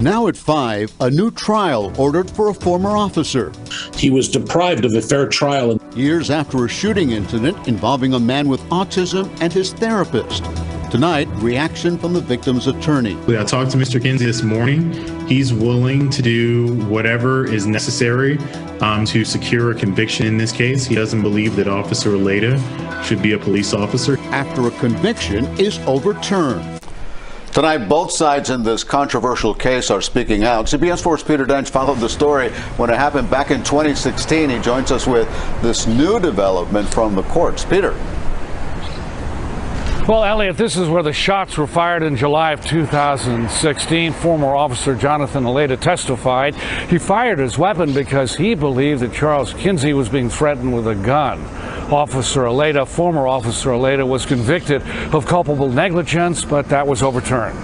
Now at 5, a new trial ordered for a former officer. He was deprived of a fair trial. Years after a shooting incident involving a man with autism and his therapist. Tonight, reaction from the victim's attorney. I talked to Mr. Kinsey this morning. He's willing to do whatever is necessary to secure a conviction in this case. He doesn't believe that Officer Aledda should be a police officer. After a conviction is overturned. Tonight, both sides in this controversial case are speaking out. CBS 4's Peter Dench followed the story when it happened back in 2016. He joins us with this new development from the courts. Peter. Well, Elliot, this is where the shots were fired in July of 2016. Former officer Jonathan Aledda testified he fired his weapon because he believed that Charles Kinsey was being threatened with a gun. Former Officer Aledda, was convicted of culpable negligence, but that was overturned.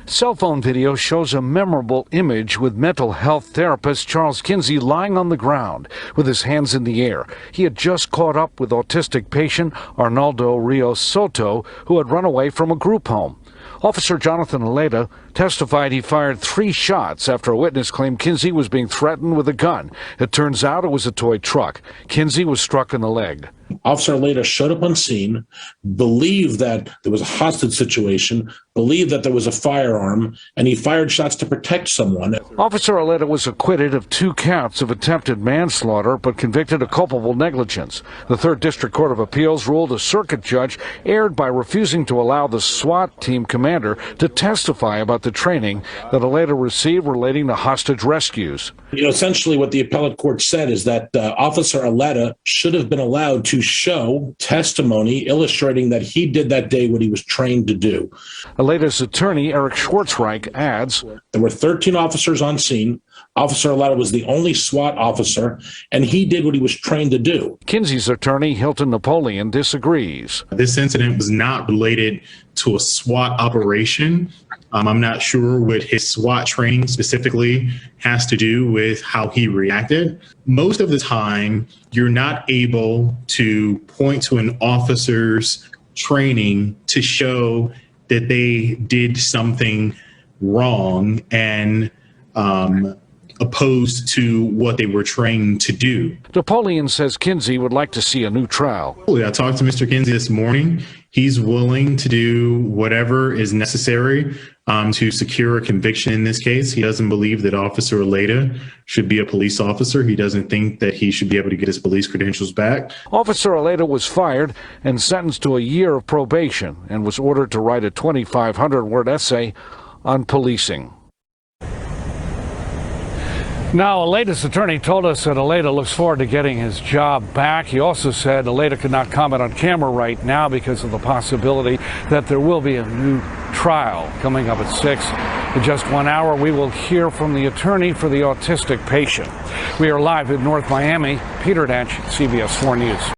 Cell phone video shows a memorable image with mental health therapist Charles Kinsey lying on the ground with his hands in the air. He had just caught up with autistic patient Arnaldo Rios Soto, who had run away from a group home. Officer Jonathan Aledda testified he fired 3 shots after a witness claimed Kinsey was being threatened with a gun. It turns out it was a toy truck. Kinsey was struck in the leg. Officer Aledda showed up on scene, believed that there was a hostage situation, believed that there was a firearm, and he fired shots to protect someone. Officer Aledda was acquitted of 2 counts of attempted manslaughter, but convicted of culpable negligence. The 3rd District Court of Appeals ruled a circuit judge erred by refusing to allow the SWAT team commander to testify about the training that Aledda received relating to hostage rescues. Essentially what the appellate court said is that Officer Aledda should have been allowed to show testimony illustrating that he did that day what he was trained to do. Aledda's attorney, Eric Schwartzrein, adds, there were 13 officers on scene. Officer Aledda was the only SWAT officer, and he did what he was trained to do. Kinsey's attorney, Hilton Napoleon, disagrees. This incident was not related to a SWAT operation. I'm not sure what his SWAT training specifically has to do with how he reacted. Most of the time, you're not able to point to an officer's training to show that they did something wrong and opposed to what they were trained to do. Napoleon says Kinsey would like to see a new trial. I talked to Mr. Kinsey this morning. He's willing to do whatever is necessary to secure a conviction in this case. He doesn't believe that Officer Aledda should be a police officer. He doesn't think that he should be able to get his police credentials back. Officer Aledda was fired and sentenced to a year of probation and was ordered to write a 2,500-word essay on policing. Now, Aledda's attorney told us that Aledda looks forward to getting his job back. He also said Aledda could not comment on camera right now because of the possibility that there will be a new trial coming up at 6. In just 1 hour, we will hear from the attorney for the autistic patient. We are live in North Miami. Peter Dench, CBS 4 News.